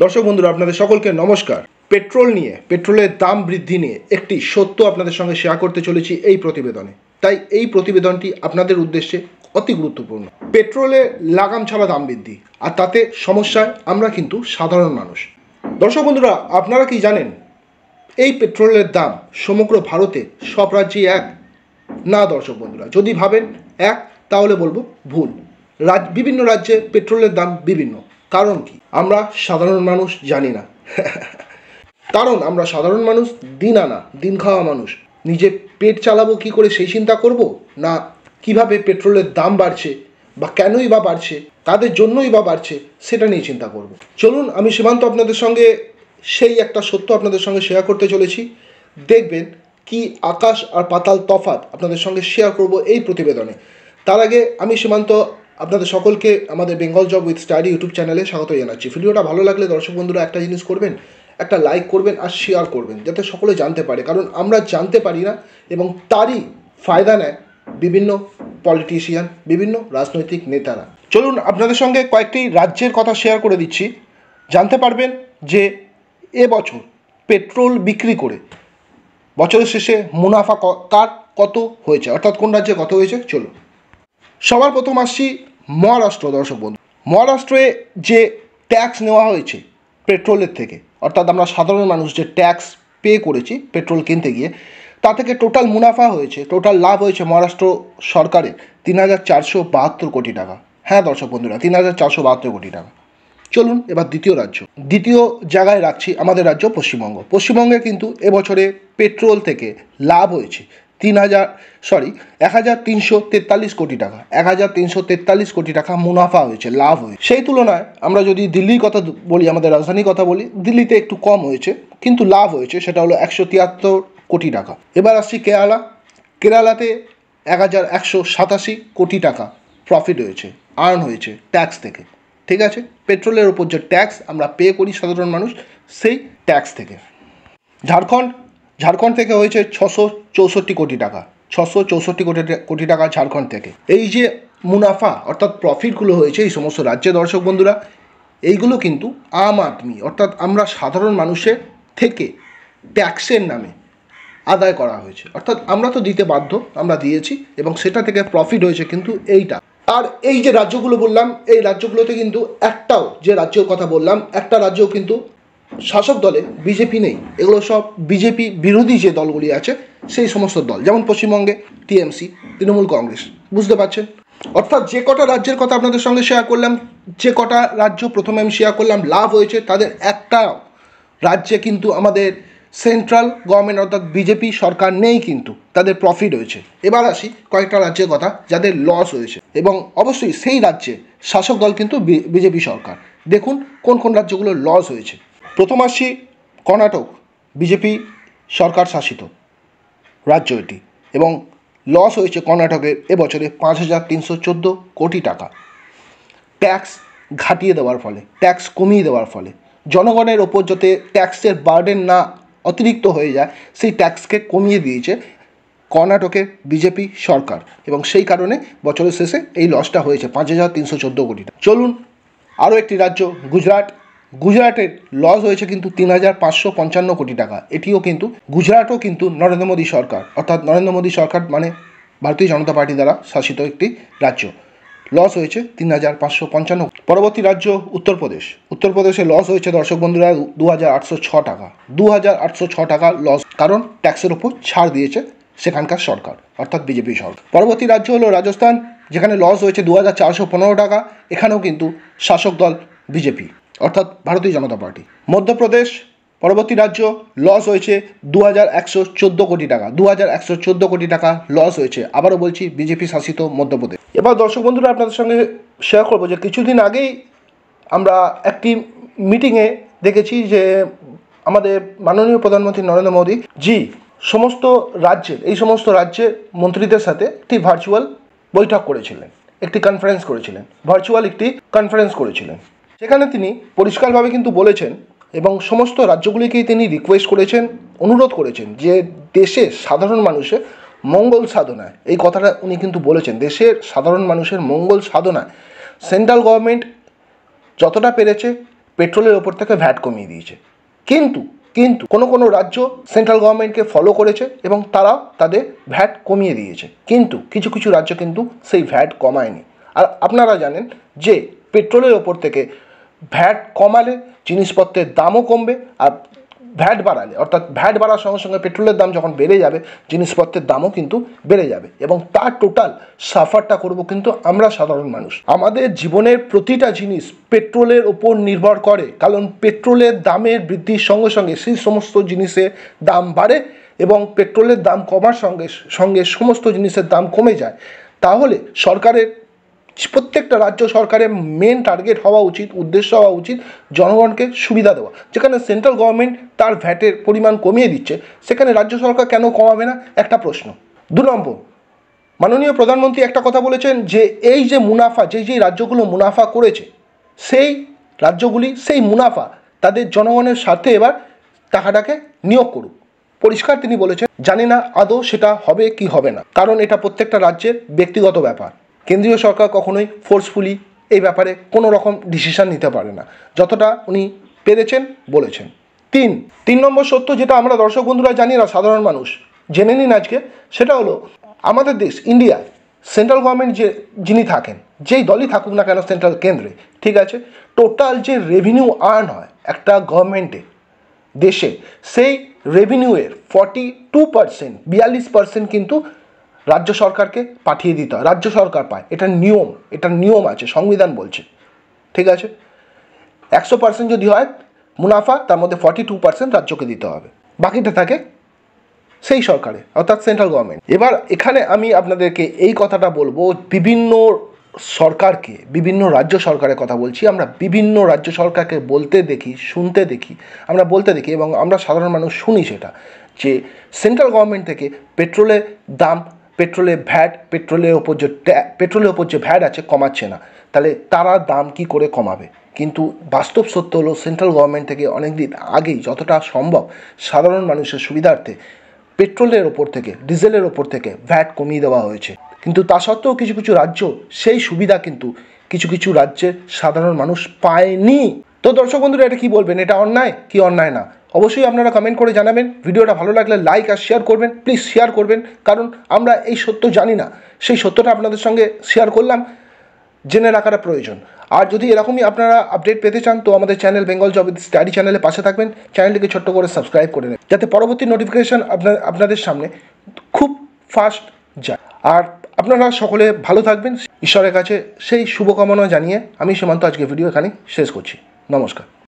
দর্শক বন্ধুরা, আপনাদের সকলকে নমস্কার। পেট্রোলের দাম বৃদ্ধি নিয়ে একটি সত্য আপনাদের সঙ্গে শেয়ার করতে চলেছি এই প্রতিবেদনে। তাই এই প্রতিবেদনটি আপনাদের উদ্দেশ্যে অতি গুরুত্বপূর্ণ। পেট্রোলে লাগাম ছাড়া দাম বৃদ্ধি, আর তাতে সমস্যায় আমরা কিন্তু সাধারণ মানুষ। দর্শক বন্ধুরা, আপনারা কি জানেন এই পেট্রোলের দাম সমগ্র ভারতে সব রাজ্যেই এক? না দর্শক বন্ধুরা, যদি ভাবেন এক তাহলে বলবো ভুল। বিভিন্ন রাজ্যে পেট্রোলের দাম বিভিন্ন। কারণ কি? আমরা সাধারণ মানুষ জানি না। কারণ আমরা সাধারণ মানুষ দিন আনা দিন খাওয়া মানুষ। নিজে পেট চালাবো কি করে সেই চিন্তা করব, না কিভাবে পেট্রোলের দাম বাড়ছে বা কেনই বা বাড়ছে, তাদের জন্যই বা বাড়ছে, সেটা নিয়ে চিন্তা করব। চলুন, আমি সীমান্ত আপনাদের সঙ্গে সেই একটা সত্য আপনাদের সঙ্গে শেয়ার করতে চলেছি। দেখবেন কি আকাশ আর পাতাল তফাৎ আপনাদের সঙ্গে শেয়ার করব এই প্রতিবেদনে। তার আগে আমি সীমান্ত আপনাদের সকলকে আমাদের Bengal job with study YouTube চ্যানেলে স্বাগত জানাচ্ছি। ভিডিওটা ভালো লাগলে দর্শক বন্ধুরা একটা জিনিস করবেন, একটা লাইক করবেন আর শেয়ার করবেন, যাতে সকলে জানতে পারে। কারণ আমরা জানতে পারি না এবং তারই ফায়দা নেয় বিভিন্ন পলিটিশিয়ান, বিভিন্ন রাজনৈতিক নেতারা। চলুন আপনাদের সঙ্গে কয়েকটি রাজ্যের কথা শেয়ার করে দিচ্ছি। জানতে পারবেন যে এবছর পেট্রোল বিক্রি করে বছরের শেষে মুনাফা কার কত হয়েছে, অর্থাৎ কোন রাজ্যে কত হয়েছে। চলুন, সবার প্রথম আসছি মহারাষ্ট্র। দর্শক বন্ধু, মহারাষ্ট্রে যে ট্যাক্স নেওয়া হয়েছে পেট্রোলের থেকে, অর্থাৎ আমরা সাধারণ মানুষ যে ট্যাক্স পে করেছি পেট্রোল কিনতে গিয়ে, তা থেকে টোটাল মুনাফা হয়েছে, টোটাল লাভ হয়েছে মহারাষ্ট্র সরকারের 3,472 কোটি টাকা। হ্যাঁ দর্শক বন্ধুরা, 3,472 কোটি টাকা। চলুন এবার দ্বিতীয় জায়গায় রাখছি আমাদের রাজ্য পশ্চিমবঙ্গ। পশ্চিমবঙ্গে কিন্তু এবছরে পেট্রোল থেকে লাভ হয়েছে 1,343 কোটি টাকা। 1,343 কোটি টাকা মুনাফা হয়েছে, লাভ হয়েছে। সেই তুলনায় আমরা যদি দিল্লির কথা বলি, আমাদের রাজধানীর কথা বলি, দিল্লিতে একটু কম হয়েছে, কিন্তু লাভ হয়েছে, সেটা হলো 173 কোটি টাকা। এবার আসছি কেরালাতে 1,187 কোটি টাকা প্রফিট হয়েছে, আর্ন হয়েছে ট্যাক্স থেকে। ঠিক আছে, পেট্রোলের ওপর যে ট্যাক্স আমরা পে করি সাধারণ মানুষ, সেই ট্যাক্স থেকে। ঝাড়খণ্ড থেকে হয়েছে 664 কোটি টাকা। 664 কোটি টাকা ঝাড়খণ্ড থেকে। এই যে মুনাফা অর্থাৎ প্রফিটগুলো হয়েছে এই সমস্ত রাজ্যে, দর্শক বন্ধুরা, এইগুলো কিন্তু আম আদমি অর্থাৎ আমরা সাধারণ মানুষের থেকে ট্যাক্সের নামে আদায় করা হয়েছে। অর্থাৎ আমরা তো দিতে বাধ্য, আমরা দিয়েছি, এবং সেটা থেকে প্রফিট হয়েছে কিন্তু এইটা। আর এই যে রাজ্যগুলো বললাম, এই রাজ্যগুলোতে কিন্তু একটাও, যে রাজ্যের কথা বললাম, একটা রাজ্যও কিন্তু শাসক দলে বিজেপি নেই। এগুলো সব বিজেপি বিরোধী যে দলগুলি আছে সেই সমস্ত দল, যেমন পশ্চিমবঙ্গে টিএমসি, তৃণমূল কংগ্রেস। বুঝতে পারছেন? অর্থাৎ যে কটা রাজ্যের কথা আপনাদের সঙ্গে শেয়ার করলাম, যে কটা রাজ্য প্রথমে আমি শেয়ার করলাম লাভ হয়েছে, তাদের একটা রাজ্যে কিন্তু আমাদের সেন্ট্রাল গভর্নমেন্ট অর্থাৎ বিজেপি সরকার নেই, কিন্তু তাদের প্রফিট হয়েছে। এবার আসি কয়েকটা রাজ্যের কথা যাদের লস হয়েছে, এবং অবশ্যই সেই রাজ্যে শাসক দল কিন্তু বিজেপি সরকার। দেখুন কোন কোন রাজ্যগুলো লস হয়েছে। প্রথম আসছি কর্ণাটক, বিজেপি সরকার শাসিত রাজ্য এটি, এবং লস হয়েছে কর্ণাটকের এবছরে 5,314 কোটি টাকা। ট্যাক্স ঘাটিয়ে দেওয়ার ফলে, ট্যাক্স কমিয়ে দেওয়ার ফলে, জনগণের ওপর যাতে ট্যাক্সের বার্ডেন না অতিরিক্ত হয়ে যায়, সেই ট্যাক্সকে কমিয়ে দিয়েছে কর্ণাটকের বিজেপি সরকার, এবং সেই কারণে বছরের শেষে এই লসটা হয়েছে 5,314 কোটি টাকা। চলুন আরও একটি রাজ্য গুজরাটের লস হয়েছে কিন্তু 3,555 কোটি টাকা। এটিও কিন্তু, গুজরাটও কিন্তু নরেন্দ্র মোদী সরকার, অর্থাৎ নরেন্দ্র মোদী সরকার মানে ভারতীয় জনতা পার্টি দ্বারা শাসিত একটি রাজ্য। লস হয়েছে 3,555। পরবর্তী রাজ্য উত্তরপ্রদেশে লস হয়েছে দর্শক বন্ধুরা 2,806 টাকা। 2,806 টাকা লস, কারণ ট্যাক্সের ওপর ছাড় দিয়েছে সেখানকার সরকার, অর্থাৎ বিজেপি সরকার। পরবর্তী রাজ্য হলো রাজস্থান, যেখানে লস হয়েছে 2,415 টাকা। এখানেও কিন্তু শাসক দল বিজেপি, অর্থাৎ ভারতীয় জনতা পার্টি। মধ্যপ্রদেশ পরবর্তী রাজ্য, লস হয়েছে 2,114 কোটি টাকা। 2,114 কোটি টাকা লস হয়েছে, আবারও বলছি, বিজেপি শাসিত মধ্যপ্রদেশ। এবার দর্শক বন্ধুরা আপনাদের সঙ্গে শেয়ার করবো যে কিছুদিন আগেই আমরা একটি মিটিংয়ে দেখেছি যে আমাদের মাননীয় প্রধানমন্ত্রী নরেন্দ্র মোদী জি এই সমস্ত রাজ্যের মন্ত্রীদের সাথে একটি ভার্চুয়াল বৈঠক করেছিলেন, একটি কনফারেন্স করেছিলেন। সেখানে তিনি পরিষ্কারভাবে কিন্তু বলেছেন, এবং সমস্ত রাজ্যগুলিকেই তিনি রিকোয়েস্ট করেছেন, অনুরোধ করেছেন যে দেশের সাধারণ মানুষের মঙ্গল সাধনায়, এই কথাটা উনি কিন্তু বলেছেন, দেশের সাধারণ মানুষের মঙ্গল সাধনায় সেন্ট্রাল গভর্নমেন্ট যতটা পেরেছে পেট্রোলের ওপর থেকে ভ্যাট কমিয়ে দিয়েছে। কিন্তু কিন্তু কোনো কোনো রাজ্য সেন্ট্রাল গভর্নমেন্টকে ফলো করেছে এবং তারা তাদের ভ্যাট কমিয়ে দিয়েছে, কিন্তু কিছু কিছু রাজ্য কিন্তু সেই ভ্যাট কমায়নি। আর আপনারা জানেন যে পেট্রোলের ওপর থেকে ভ্যাট কমালে জিনিসপত্রের দামও কমবে, আর ভ্যাট বাড়ালে অর্থাৎ ভ্যাট বাড়ার সঙ্গে সঙ্গে পেট্রোলের দাম যখন বেড়ে যাবে জিনিসপত্রের দামও কিন্তু বেড়ে যাবে, এবং তার টোটাল সাফারটা করব কিন্তু আমরা সাধারণ মানুষ। আমাদের জীবনের প্রতিটা জিনিস পেট্রোলের ওপর নির্ভর করে, কারণ পেট্রোলের দামের বৃদ্ধির সঙ্গে সঙ্গে সেই সমস্ত জিনিসের দাম বাড়ে এবং পেট্রোলের দাম কমার সঙ্গে সঙ্গে সমস্ত জিনিসের দাম কমে যায়। তাহলে সরকারের, প্রত্যেকটা রাজ্য সরকারের মেন টার্গেট হওয়া উচিত, উদ্দেশ্য হওয়া উচিত জনগণকে সুবিধা দেওয়া। যেখানে সেন্ট্রাল গভর্নমেন্ট তার ভ্যাটের পরিমাণ কমিয়ে দিচ্ছে, সেখানে রাজ্য সরকার কেন কমাবে না, একটা প্রশ্ন। 2 নম্বর, মাননীয় প্রধানমন্ত্রী একটা কথা বলেছেন যে এই যে মুনাফা, যেই রাজ্যগুলো মুনাফা করেছে সেই রাজ্যগুলি সেই মুনাফা তাদের জনগণের স্বার্থে এবার টাকাটাকে নিয়োগ করুক। পরিষ্কার তিনি বলেছেন। জানি না আদৌ সেটা হবে কি হবে না, কারণ এটা প্রত্যেকটা রাজ্যের ব্যক্তিগত ব্যাপার। কেন্দ্রীয় সরকার কখনোই ফোর্সফুলি এই ব্যাপারে কোনো রকম ডিসিশন নিতে পারে না, যতটা উনি পেরেছেন বলেছেন। 3 নম্বর সত্য, যেটা আমরা দর্শক বন্ধুরা জানি না, সাধারণ মানুষ জেনে নিন আজকে, সেটা হলো আমাদের দেশ ইন্ডিয়া সেন্ট্রাল গভর্নমেন্ট যিনি থাকেন, যেই দলই থাকুক না কেন সেন্ট্রাল কেন্দ্রে, ঠিক আছে, টোটাল যে রেভিনিউ আর্ন হয় একটা গভর্নমেন্টে দেশে, সেই রেভিনিউয়ের 42%, 42% কিন্তু রাজ্য সরকারকে পাঠিয়ে দিতে হয়, রাজ্য সরকার পায়। এটা নিয়ম আছে, সংবিধান বলছে, ঠিক আছে। 100% যদি হয় মুনাফা, তার মধ্যে 42% রাজ্যকে দিতে হবে, বাকিটা থাকে সেই সরকারে অর্থাৎ সেন্ট্রাল গভর্নমেন্ট। এবার এখানে আমি আপনাদেরকে এই কথাটা বলবো, বিভিন্ন সরকারকে, বিভিন্ন রাজ্য সরকারের কথা বলছি, আমরা বিভিন্ন রাজ্য সরকারকে বলতে দেখি, শুনতে দেখি, আমরা বলতে দেখি এবং আমরা সাধারণ মানুষ শুনি সেটা, যে সেন্ট্রাল গভর্নমেন্ট থেকে পেট্রোলের দাম, পেট্রোলের ভ্যাট, পেট্রোলের ওপর যে ভ্যাট আছে কমাচ্ছে না, তাহলে তারা দাম কি করে কমাবে? কিন্তু বাস্তব সত্য হলো সেন্ট্রাল গভর্নমেন্ট থেকে অনেক দিন আগেই যতটা সম্ভব সাধারণ মানুষের সুবিধার্থে পেট্রোলের ওপর থেকে, ডিজেলের ওপর থেকে ভ্যাট কমিয়ে দেওয়া হয়েছে। কিন্তু তা সত্ত্বেও কিছু কিছু রাজ্য সেই সুবিধা কিন্তু কিছু কিছু রাজ্যের সাধারণ মানুষ পায়নি। তো দর্শক বন্ধুরা, এটা কি বলবেন? এটা অন্যায় কি অন্যায় না? অবশ্যই আপনারা কমেন্ট করে জানাবেন। ভিডিওটা ভালো লাগলে লাইক আর শেয়ার করবেন, প্লিজ শেয়ার করবেন, কারণ আমরা এই সত্য জানি না, সেই সত্যটা আপনাদের সঙ্গে শেয়ার করলাম, জেনে রাখাটা প্রয়োজন। আর যদি এরকমই আপনারা আপডেট পেতে চান তো আমাদের চ্যানেল বেঙ্গল জব স্টাডি চ্যানেলের পাশে থাকবেন, চ্যানেলটিকে ছোট্ট করে সাবস্ক্রাইব করে নেন, যাতে পরবর্তী নোটিফিকেশান আপনাদের সামনে খুব ফাস্ট যায়। আর আপনারা সকলে ভালো থাকবেন, ঈশ্বরের কাছে সেই শুভকামনা জানিয়ে আমি সীমান্ত আজকে ভিডিও এখানে শেষ করছি। নমস্কার।